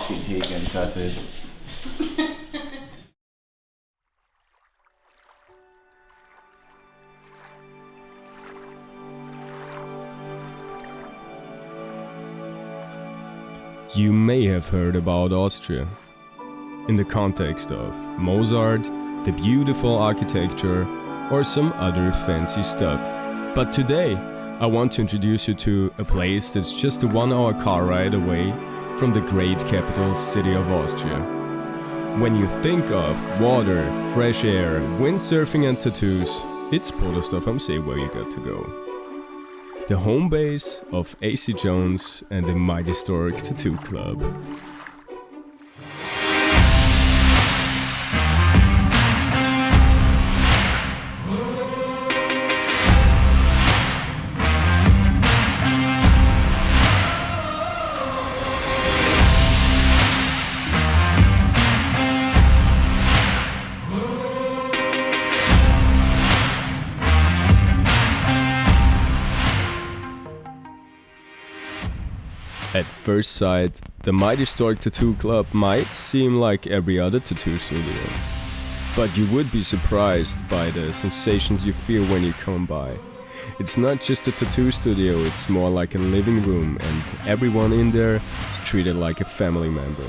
fucking higentätet. You may have heard about Austria in the context of Mozart, the beautiful architecture, or some other fancy stuff. But today, I want to introduce you to a place that's just a 1-hour car ride away from the great capital city of Austria. When you think of water, fresh air, windsurfing and tattoos, it's Podersdorf am See where you got to go. The home base of Acy Jones and the mighty historic Tattoo Club. At first sight, the mighty historic Tattoo Club might seem like every other tattoo studio. But you would be surprised by the sensations you feel when you come by. It's not just a tattoo studio, it's more like a living room, and everyone in there is treated like a family member.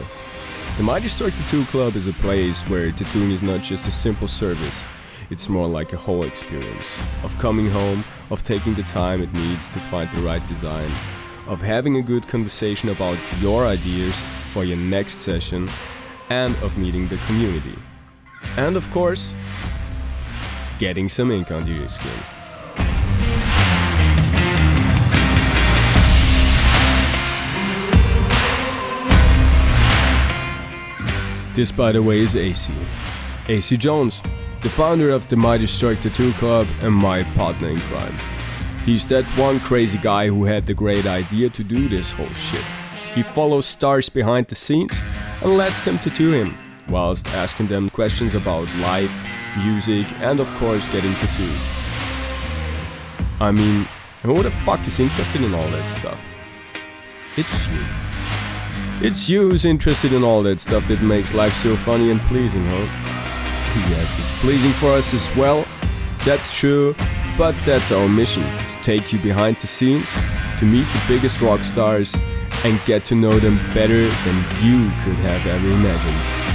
The mighty historic Tattoo Club is a place where tattooing is not just a simple service. It's more like a whole experience of coming home, of taking the time it needs to find the right design, of having a good conversation about your ideas for your next session, and of meeting the community. And of course, getting some ink under your skin. This, by the way, is Acy Jones, the founder of the mighty historic Tattoo Club and my partner in crime. He's that one crazy guy who had the great idea to do this whole shit. He follows stars behind the scenes and lets them tattoo him, whilst asking them questions about life, music, and of course getting tattooed. I mean, who the fuck is interested in all that stuff? It's you. It's you who's interested in all that stuff that makes life so funny and pleasing, huh? Yes, it's pleasing for us as well, that's true, but that's our mission. Take you behind the scenes, to meet the biggest rock stars and get to know them better than you could have ever imagined.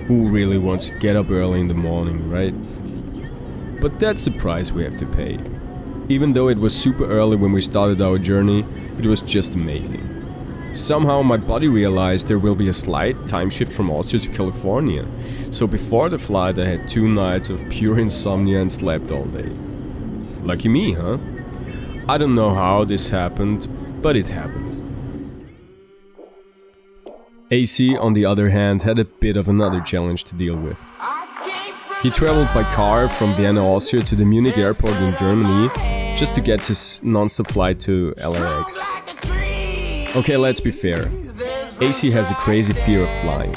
Who really wants to get up early in the morning, right? But that's the price we have to pay. Even though it was super early when we started our journey, it was just amazing. Somehow my body realized there will be a slight time shift from Austria to California. So before the flight I had 2 nights of pure insomnia and slept all day. Lucky me, huh? I don't know how this happened, but it happened. Acy, on the other hand, had a bit of another challenge to deal with. He traveled by car from Vienna, Austria to the Munich airport in Germany just to get his non-stop flight to LAX. Okay, let's be fair. Acy has a crazy fear of flying.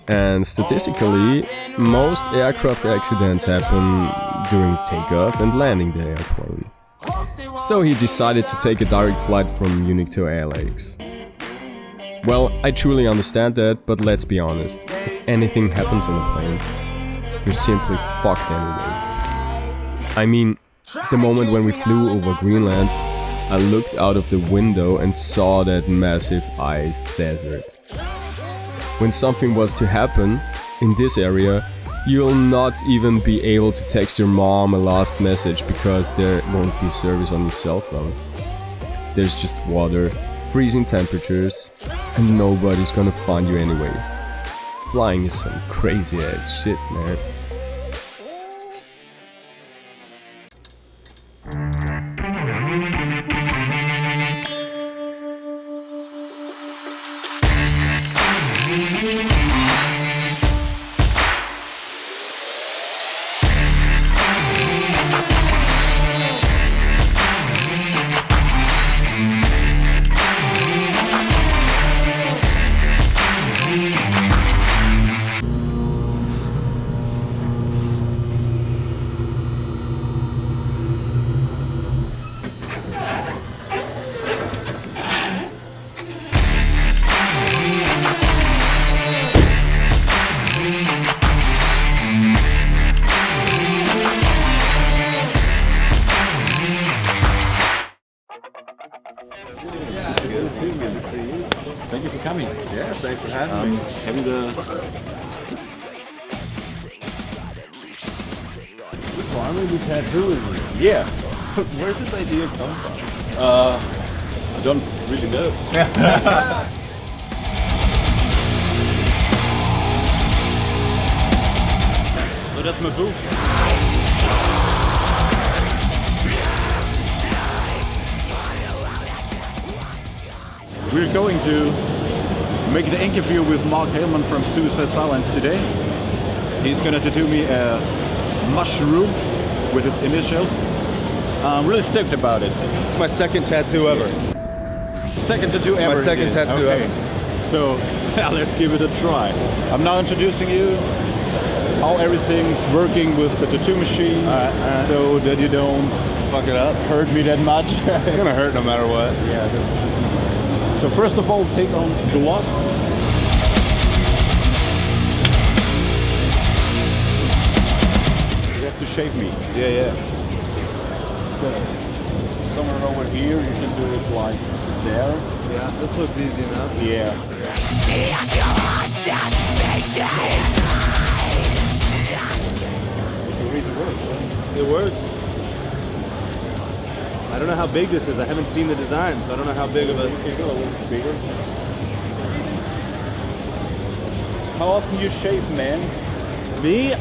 And statistically, most aircraft accidents happen during takeoff and landing the airplane. So he decided to take a direct flight from Munich to LAX. Well, I truly understand that, but let's be honest. If anything happens on a plane, you're simply fucked anyway. I mean, the moment when we flew over Greenland, I looked out of the window and saw that massive ice desert. When something was to happen in this area, you'll not even be able to text your mom a last message because there won't be service on your cell phone. There's just water, freezing temperatures, and nobody's gonna find you anyway. Flying is some crazy ass shit, man. having the... Why are we tattooing? Yeah. Where did this idea come from? I don't really know. So that's my booth. We're going to make the interview with Mark Heylmun from Suicide Silence today. He's gonna tattoo me a mushroom with his initials. I'm really stoked about it. It's my second tattoo ever. Second tattoo ever. My second tattoo ever. So let's give it a try. I'm now introducing you how everything's working with the tattoo machine, so that you don't Fuck it up. hurt me that much. It's gonna hurt no matter what. Yeah. So first of all, take on gloves. You have to shave me. Yeah. So somewhere over here, you can do it like there. Yeah, this looks easy enough. Yeah. It works. I don't know how big this is. I haven't seen the design, so I don't know how big of a... You go a little bigger. How often you shave, man? Me?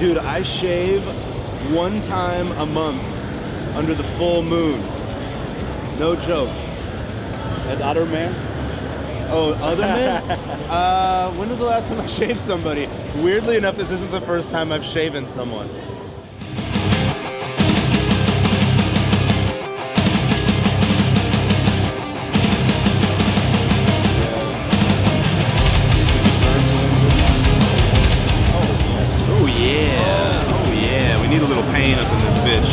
Dude, I shave one time a month under the full moon. No joke. And other man? Oh, other men? When was the last time I shaved somebody? Weirdly enough, this isn't the first time I've shaven someone. Oh yeah, we need a little paint up in this bitch.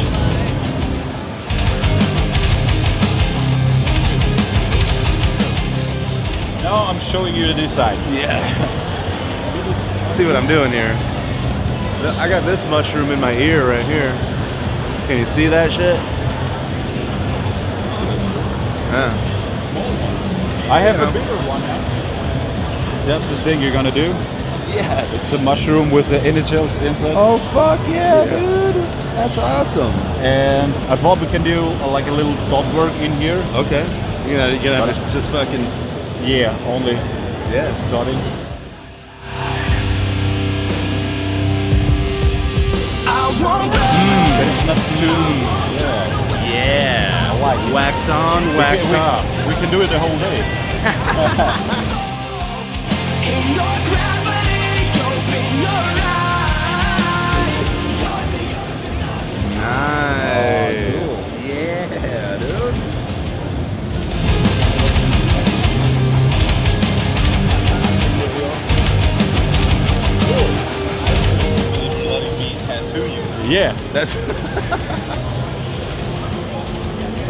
Now I'm showing you the design. Yeah. Let's see what I'm doing here. I got this mushroom in my ear right here. Can you see that shit? Yeah. I have a bigger one now. That's the thing you're gonna do. Yes. It's a mushroom with the initials inside. Oh fuck yeah, dude. That's awesome. And I thought we can do like a little dot work in here. Okay. You're gonna have to just fucking... Yeah, only starting. But it's not too. Yeah. I like it. Wax on, wax off. We can do it the whole day. Nice. Oh, cool. Yeah, dude. Letting me tattoo you. Yeah. That's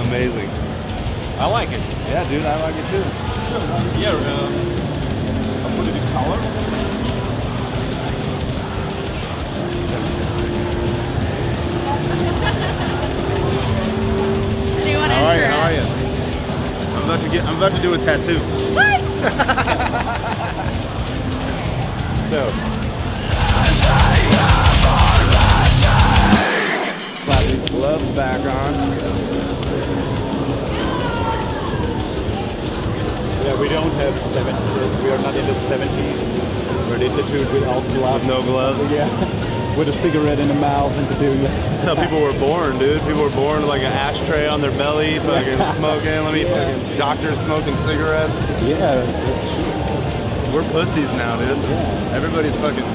amazing. I like it. Yeah, dude, I like it too. Yeah. I'll put it in color. How are you? How are you? I'm about to do a tattoo. What? So. Slap these gloves back on. Yeah, we don't have 70s. We are not in the 70s. We're tattooed without gloves. No gloves. Yeah. With a cigarette in the mouth and tattooing it. That's how people were born, dude. People were born with like an ashtray on their belly, fucking smoking. Fucking doctors smoking cigarettes. Yeah. We're pussies now, dude. Yeah. Everybody's fucking...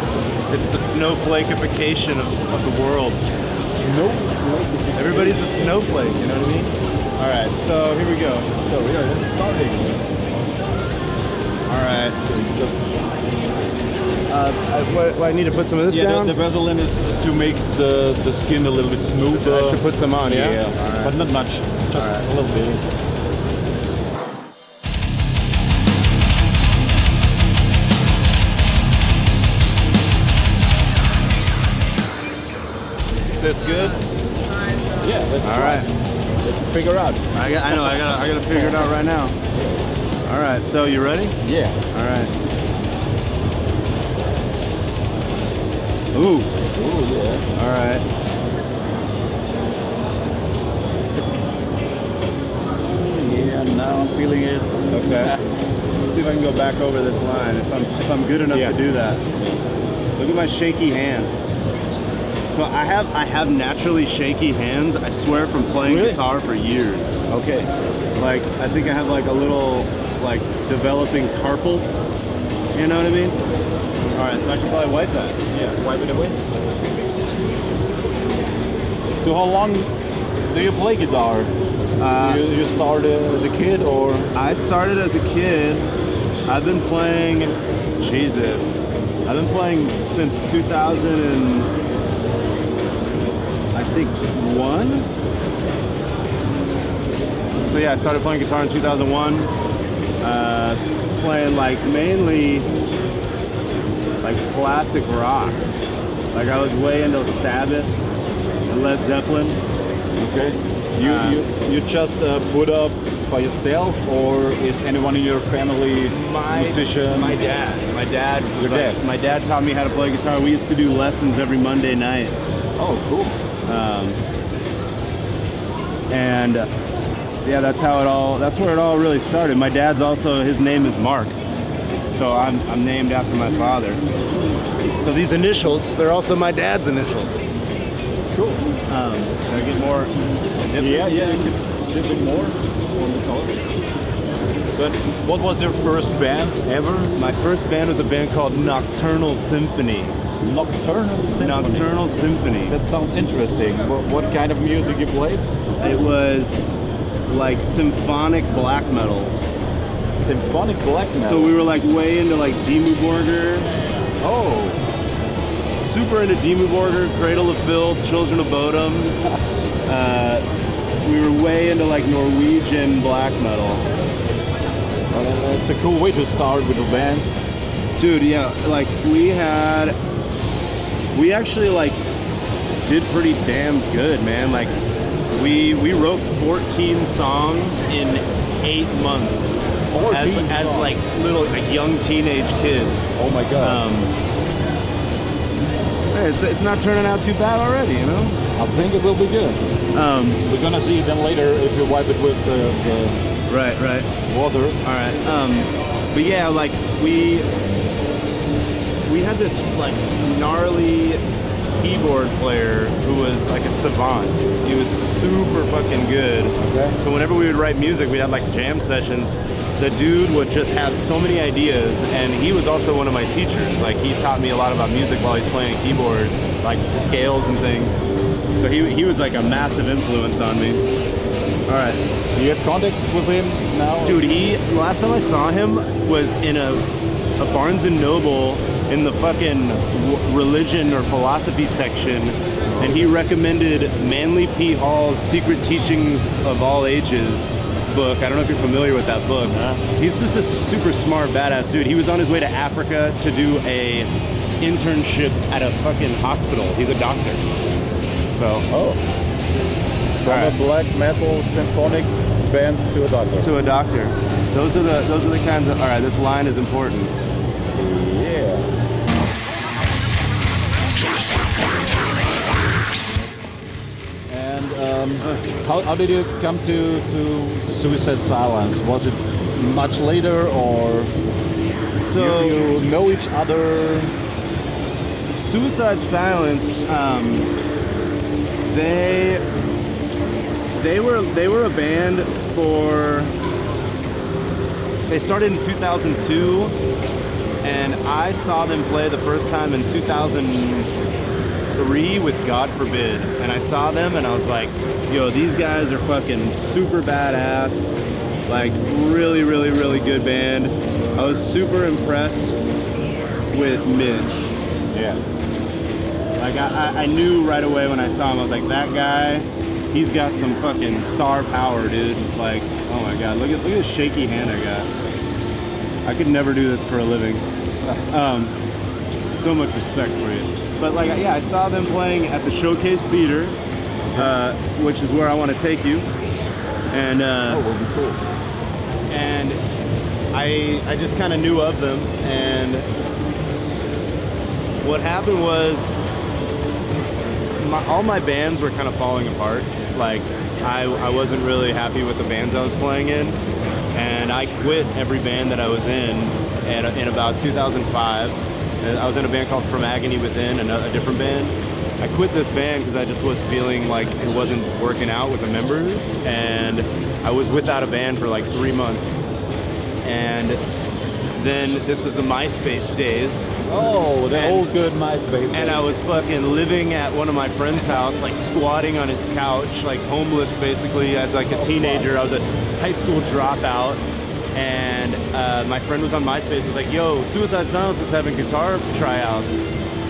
It's the snowflakeification of the world. Snowflake. Everybody's a snowflake, you know what I mean? Alright, so here we go. So we are starting. Alright. What, I need to put some of this down? The Vaseline is to make the skin a little bit smoother. I should put some on, yeah? Alright. But not much. Just a little bit. This good? Yeah, let's All try. right. Let's figure out. I know. I gotta figure it out right now. All right. So you ready? Yeah. All right. Ooh. Ooh, yeah. All right. Yeah, now I'm feeling it. Okay. Let's see if I can go back over this line. If I'm good enough to do that. Look at my shaky hand. So I have naturally shaky hands. I swear from playing guitar for years. Okay. Like I think I have like a little like developing carpal. You know what I mean? All right, so I should probably wipe that. Yeah, wipe it away. So how long do you play guitar? You started as a kid, or? I started as a kid. I've been playing, Jesus, I've been playing since 2000 and I think 1. So yeah, I started playing guitar in 2001. Playing like mainly like classic rock. Like I was way into Sabbath and Led Zeppelin. Okay. You just put up by yourself, or is anyone in your family musician? My dad. Your dad? My dad taught me how to play guitar. We used to do lessons every Monday night. Oh, cool. And yeah, that's where it all really started. My dad's also, his name is Mark. So I'm named after my father. So these initials, they're also my dad's initials. Cool. Can I get more? Yeah, you can zip it more on the color. But what was your first band ever? My first band was a band called Nocturnal Symphony. Nocturnal Symphony. Nocturnal Symphony. That sounds interesting. What kind of music you played? It was like symphonic black metal. Symphonic black metal. So we were like way into like Dimmu Borgir. Oh. Super into Dimmu Borgir, Cradle of Filth, Children of Bodom. We were way into like Norwegian black metal. Well, it's a cool way to start with a band. Dude, yeah, like we actually like did pretty damn good, man. Like we wrote 14 songs in 8 months. 14 as songs. like little like young teenage kids. Oh my god. Hey, it's not turning out too bad already, you know? I think it will be good. We're gonna see then later if you wipe it with the Right. water. All right. But yeah, like we had this like gnarly keyboard player who was like a savant. He was super fucking good. Okay. So whenever we would write music, we'd have like jam sessions. The dude would just have so many ideas, and he was also one of my teachers. Like he taught me a lot about music while he's playing a keyboard, like scales and things. So he was like a massive influence on me. All right. Do you have contact with him now? Dude, last time I saw him was in a Barnes & Noble in the fucking religion or philosophy section, and he recommended Manly P. Hall's Secret Teachings of All Ages book. I don't know if you're familiar with that book. He's just a super smart, badass dude. He was on his way to Africa to do a internship at a fucking hospital. He's a doctor. So. Oh. From a black metal symphonic band to a doctor. To a doctor. Those are the kinds of. All right, this line is important. Yeah. And how did you come to Suicide Silence? Was it much later, or So you know each other? Suicide Silence, they were a band for. They started in 2002, and I saw them play the first time in 2003 with God Forbid. And I saw them, and I was like, "Yo, these guys are fucking super badass. Like, really, really, really good band." I was super impressed with Mitch. Yeah. Like I knew right away when I saw him, I was like, that guy, he's got some fucking star power, dude. Like, oh my god, look at this shaky hand I got. I could never do this for a living. So much respect for you. But like, yeah, I saw them playing at the Showcase Theater, which is where I want to take you. And Oh, would be cool. and I just kind of knew of them, and what happened was all my bands were kind of falling apart. Like, I wasn't really happy with the bands I was playing in, and I quit every band that I was in about 2005. I was in a band called From Agony Within, a different band. I quit this band because I just was feeling like it wasn't working out with the members, and I was without a band for like 3 months. And then this was the MySpace days. Oh, the old good MySpace. And I was fucking living at one of my friend's house, like squatting on his couch, like homeless basically as like a teenager. I was a high school dropout. And my friend was on MySpace. He was like, "Yo, Suicide Silence is having guitar tryouts,"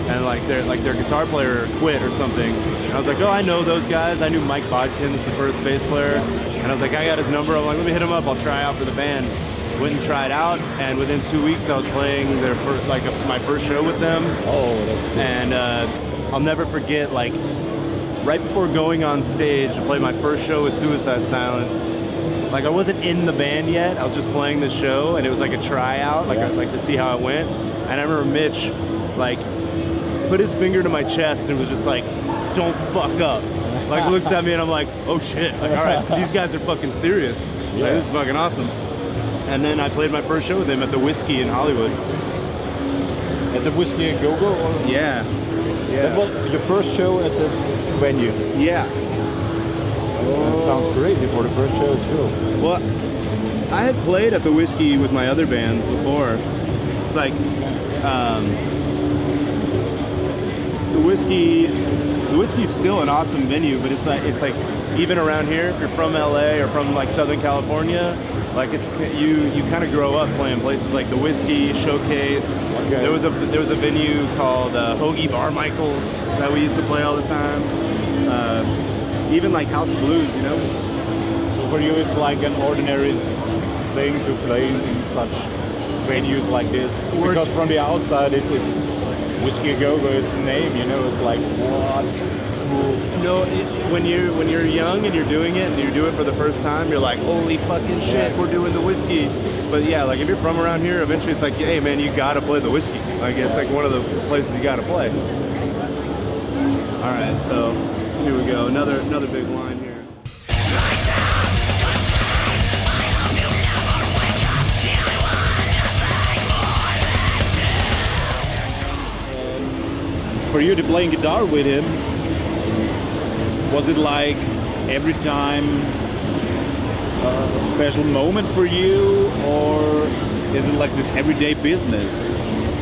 and like their guitar player quit or something. And I was like, "Oh, I know those guys. I knew Mike Bodkins, the first bass player." And I was like, "I got his number. I'm like, let me hit him up. I'll try out for the band." Went and tried out, and within 2 weeks, I was playing their first, my first show with them. Oh, that's cool. And I'll never forget, like, right before going on stage to play my first show with Suicide Silence. Like, I wasn't in the band yet. I was just playing this show, and it was like a tryout, like to see how it went. And I remember Mitch, like, put his finger to my chest and was just like, "Don't fuck up." Like, looks at me, and I'm like, "Oh shit! Like, all right, these guys are fucking serious. Like, this is fucking awesome." And then I played my first show with him at the Whiskey in Hollywood. At the Whiskey and Go-Go? Yeah. That was your first show at this venue? Yeah. That sounds crazy for the first show. It's cool. Well, I had played at the Whiskey with my other bands before. It's like, the Whiskey's still an awesome venue, but it's like even around here, if you're from LA or from like Southern California, like you kind of grow up playing places like the Whiskey, Showcase. Okay. There was a venue called Hoagie Bar Michaels that we used to play all the time. Even like House of Blues, you know. So for you, it's like an ordinary thing to play in such venues like this, because from the outside, it's Whiskey a Go-Go. It's a name, you know. It's like what? Cool. No, when you're young and you're doing it and you do it for the first time, you're like, holy fucking shit, we're doing the Whiskey. But yeah, like if you're from around here, eventually it's like, hey man, you gotta play the Whiskey. Like it's like one of the places you gotta play. All right, so here we go. Another big line here. For you to playing guitar with him, was it like every time a special moment for you, or is it like this everyday business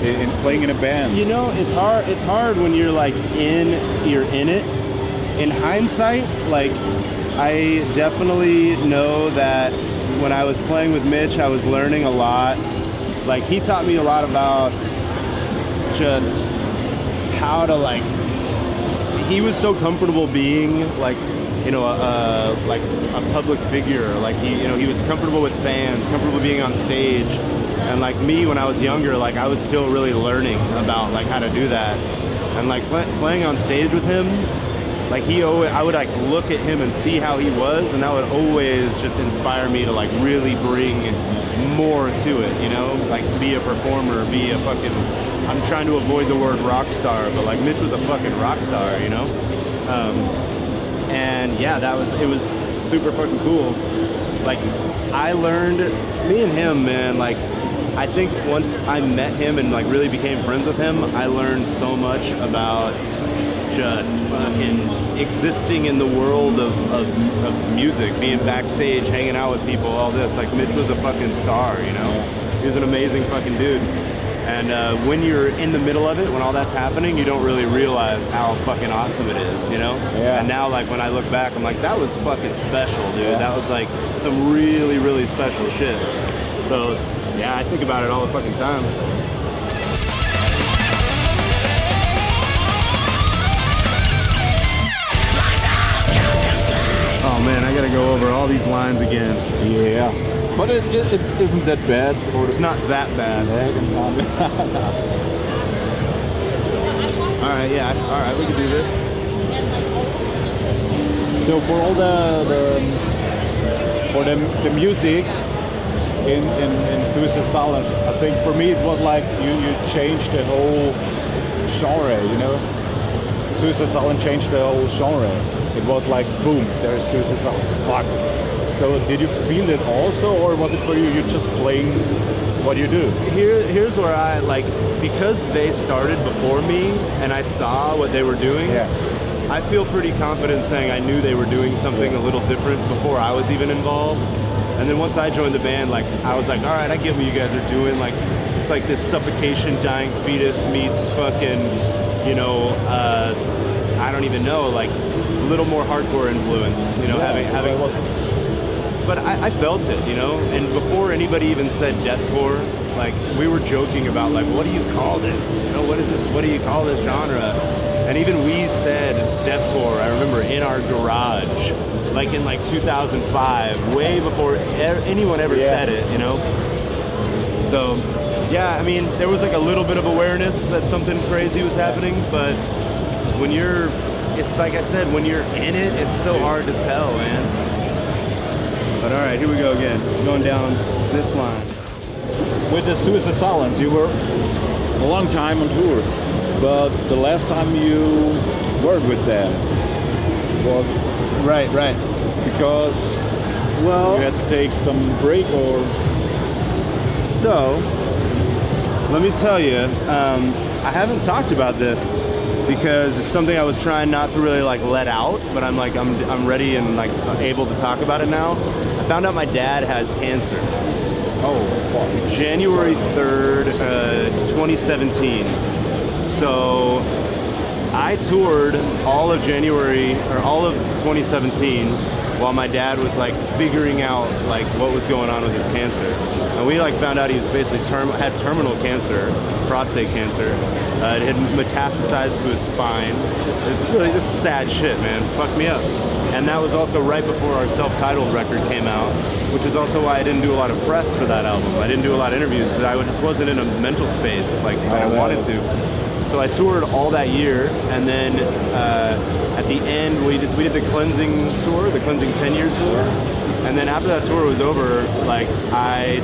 in playing in a band? You know, it's hard when you're like you're in it. In hindsight, like I definitely know that when I was playing with Mitch, I was learning a lot. Like he taught me a lot about just how to like, he was so comfortable being like, you know, like a public figure. Like he was comfortable with fans, comfortable being on stage. And like me, when I was younger, like I was still really learning about like how to do that. And like playing on stage with him, like I would like look at him and see how he was, and that would always just inspire me to like really bring more to it, you know? Like be a performer, be a fucking, I'm trying to avoid the word rock star, but like Mitch was a fucking rock star, you know? And yeah, it was super fucking cool. Like I learned, me and him, man, like I think once I met him and like really became friends with him, I learned so much about just fucking existing in the world of music, being backstage, hanging out with people, all this. Like Mitch was a fucking star, you know? He was an amazing fucking dude. And when you're in the middle of it, when all that's happening, you don't really realize how fucking awesome it is, you know? Yeah. And now, like, when I look back, I'm like, that was fucking special, dude. Yeah. That was, like, some really, really special shit. So, yeah, I think about it all the fucking time. Oh, man, I gotta go over all these lines again. Yeah. But it isn't that bad. It's not that bad. All right, yeah, all right, we can do this. So for all the music in Suicide Silence, I think for me it was like you changed the whole genre, you know. Suicide Silence changed the whole genre. It was like, boom, there's Suicide Silence. Fuck. So did you feel it also, or was it for you, you're just playing what you do? Here's where I, like, because they started before me and I saw what they were doing, I feel pretty confident saying I knew they were doing something a little different before I was even involved. And then once I joined the band, like, I was like, all right, I get what you guys are doing. Like, it's like this suffocation, dying fetus meets fucking, you know, I don't even know, like, a little more hardcore influence, you know, having. But I felt it, you know, and before anybody even said deathcore, like, we were joking about, like, what do you call this? You know, what is this? What do you call this genre? And even we said deathcore, I remember, in our garage, like in like 2005, way before anyone ever said it, you know? So, yeah, I mean, there was like a little bit of awareness that something crazy was happening, but when you're, it's like I said, when you're in it, it's so hard to tell, man. But all right, here we go again, going down this line. With the Suicide Silence, you were a long time on tour, but the last time you worked with them was Right. because, well, you had to take some break, or? So, let me tell you, I haven't talked about this because it's something I was trying not to really like let out, but I'm ready and like able to talk about it now. I found out my dad has cancer. Oh, fuck. January 3rd, 2017. So I toured all of January, or all of 2017, while my dad was like figuring out like what was going on with his cancer. And we like found out he was basically had terminal cancer, prostate cancer. It had metastasized to his spine. It was really just sad shit, man. Fucked me up. And that was also right before our self-titled record came out, which is also why I didn't do a lot of press for that album. I didn't do a lot of interviews because I just wasn't in a mental space like that I wanted to. So I toured all that year, and then at the end we did the Cleansing tour, the Cleansing 10-year tour. And then after that tour was over, like I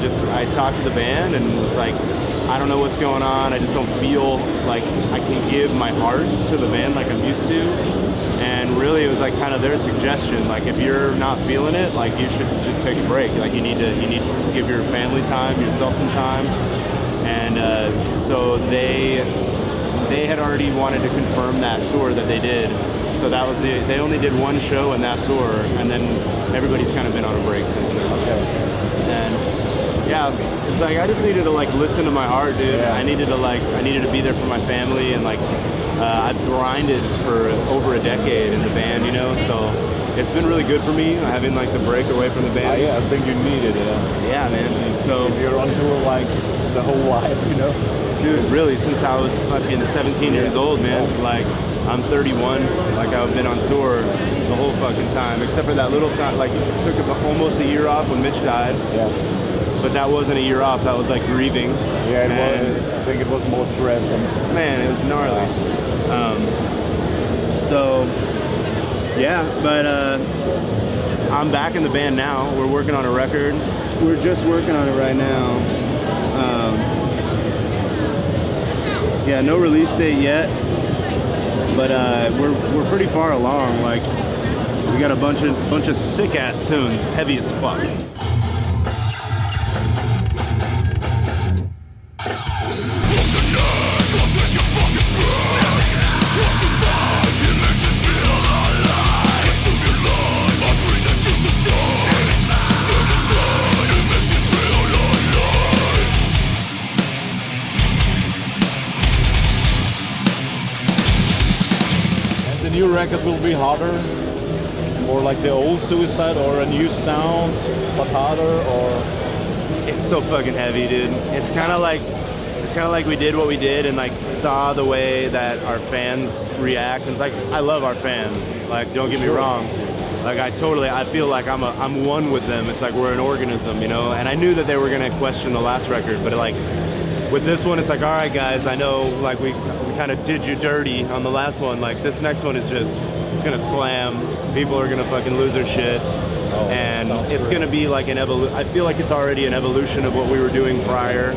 talked to the band and was like, I don't know what's going on. I just don't feel like I can give my heart to the band like I'm used to. And really, it was like kind of their suggestion. Like, if you're not feeling it, like you should just take a break. Like you need to give your family time, yourself some time. And so they had already wanted to confirm that tour that they did. So that was they only did one show in that tour, and then everybody's kind of been on a break since then. Okay. And yeah, it's like I just needed to like listen to my heart, dude. Yeah. I needed to be there for my family, and like I've grinded for over a decade in the band, you know. So it's been really good for me having like the break away from the band. Yeah, I think you needed it. Yeah, man. So if you're on tour like the whole life, you know. Dude, really, since I was fucking 17 years old, man. Like, I'm 31. Like, I've been on tour the whole fucking time, except for that little time. Like, took almost a year off when Mitch died. Yeah. But that wasn't a year off. That was like grieving. Yeah, it was. I think it was more stressed. Man, it was gnarly. So, yeah, but I'm back in the band now. We're working on a record. We're just working on it right now. Yeah, no release date yet, but we're pretty far along. Like, we got a bunch of sick ass tunes. It's heavy as fuck. The new record will be harder, more like the old Suicide, or a new sound, but harder, or? It's so fucking heavy, dude. It's kind of like we did what we did and like saw the way that our fans react. And it's like, I love our fans. Like, don't get me wrong. Like, I feel like I'm one with them. It's like we're an organism, you know. And I knew that they were gonna question the last record, but like with this one, it's like, all right, guys, I know, like we kind of did you dirty on the last one. Like, this next one is just, it's gonna slam. People are gonna fucking lose their shit. Oh, And it's gonna be like an evolution. I feel like it's already an evolution of what we were doing prior.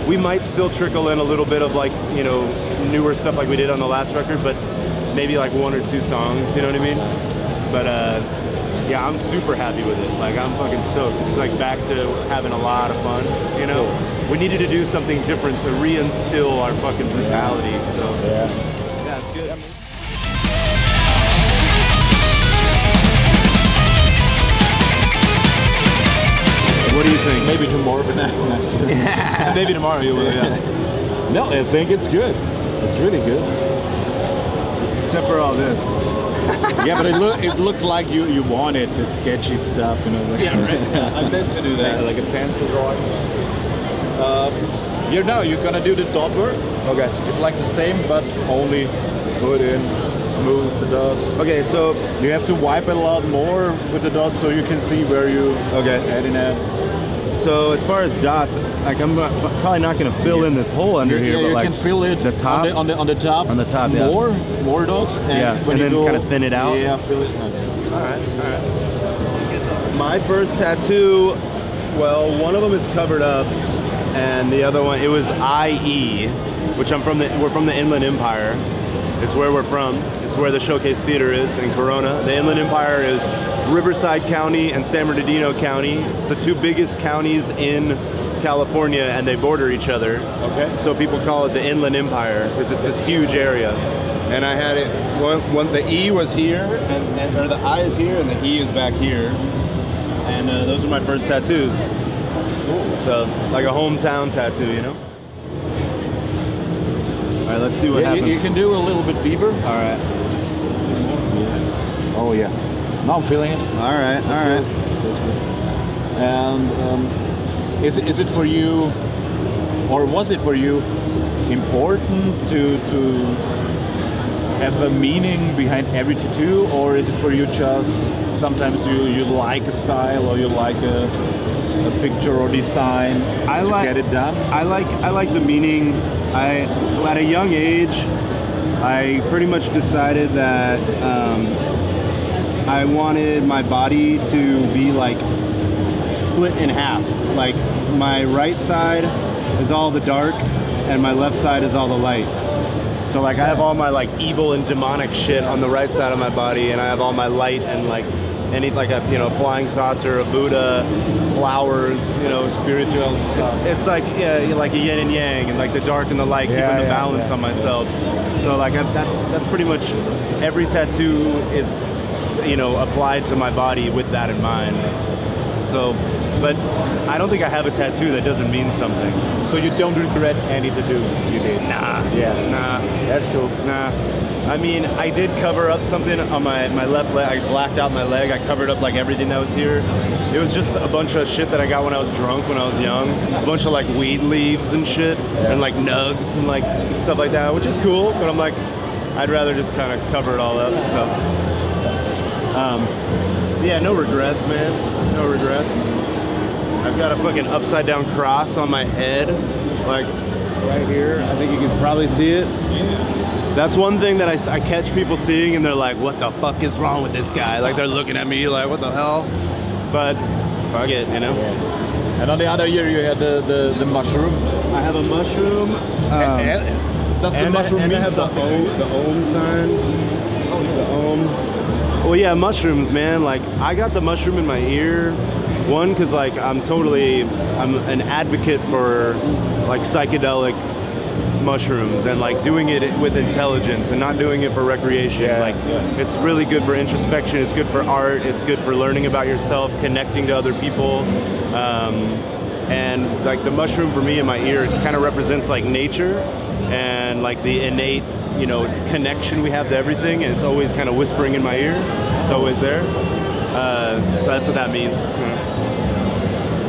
we might still trickle in a little bit of like, you know, newer stuff like we did on the last record, but maybe like 1 or 2 songs, you know what I mean? But yeah, I'm super happy with it. Like, I'm fucking stoked. It's like back to having a lot of fun, you know? We needed to do something different to reinstill our fucking brutality, so yeah, it's good. What do you think? Maybe tomorrow. Maybe tomorrow you will, yeah. No, I think it's good. It's really good. Except for all this. Yeah, but it looked like you wanted the sketchy stuff, you know. Like, Yeah, right. I meant to do that. like a pencil drawing. You're gonna do the dot work. Okay. It's like the same, but only put in, smooth the dots. Okay, so You have to wipe it a lot more with the dots so you can see where you adding at. So as far as dots, like I'm probably not going to fill in this hole under here, Yeah, but you like can fill it the top on the top. On the top, yeah. More dots. And when and you then go, kind of thin it out. Yeah, fill it. All right. My first tattoo, well, one of them is covered up, and the other one, it was IE, which we're from the Inland Empire. It's where we're from. It's where the Showcase Theater is in Corona. The Inland Empire is Riverside County and San Bernardino County. It's the 2 biggest counties in California, and they border each other. Okay. So people call it the Inland Empire because it's this huge area. And I had it, the E was here, or the I is here, and the E is back here. And those are my first tattoos. Cool. So like a hometown tattoo, you know? All right, let's see what happens. You can do a little bit deeper. All right. Oh yeah. Now I'm feeling it. All right. That's good. And is it for you, or was it for you, important to have a meaning behind every tattoo, or is it for you just sometimes you like a style or you like a picture or design to get it done? I like the meaning. At a young age, I pretty much decided that I wanted my body to be like split in half. Like my right side is all the dark and my left side is all the light. So like I have all my like evil and demonic shit on the right side of my body, and I have all my light and like any like a flying saucer, a Buddha, flowers, spiritual stuff. It's like like a yin and yang, and like the dark and the light, keeping the balance on myself. So like that's pretty much every tattoo is applied to my body with that in mind. So, but I don't think I have a tattoo that doesn't mean something. So you don't regret any tattoo you did? Nah. Yeah. Nah. That's cool. Nah. I mean, I did cover up something on my left leg. I blacked out my leg. I covered up like everything that was here. It was just a bunch of shit that I got when I was drunk when I was young. A bunch of like weed leaves and shit, and like nugs and like stuff like that, which is cool. But I'm like, I'd rather just kind of cover it all up. So, yeah, no regrets, man. No regrets. I've got a fucking upside down cross on my head, like right here. I think you can probably see it. That's one thing that I catch people seeing, and they're like, what the fuck is wrong with this guy? Like, they're looking at me like, what the hell? But fuck it, And on the other ear, you had the mushroom. I have a mushroom. Does the mushroom mean something? The Om sign. The Om. Well, yeah, mushrooms, man. Like, I got the mushroom in my ear. One, because like I'm an advocate for like psychedelic mushrooms and like doing it with intelligence and not doing it for recreation. It's really good for introspection. It's good for art. It's good for learning about yourself, connecting to other people. And like the mushroom for me in my ear, it kind of represents like nature and like the innate connection we have to everything, and it's always kind of whispering in my ear. It's always there. So that's what that means.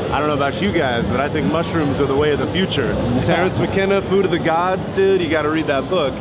I don't know about you guys, but I think mushrooms are the way of the future. Terrence McKenna, Food of the Gods, dude, you gotta read that book.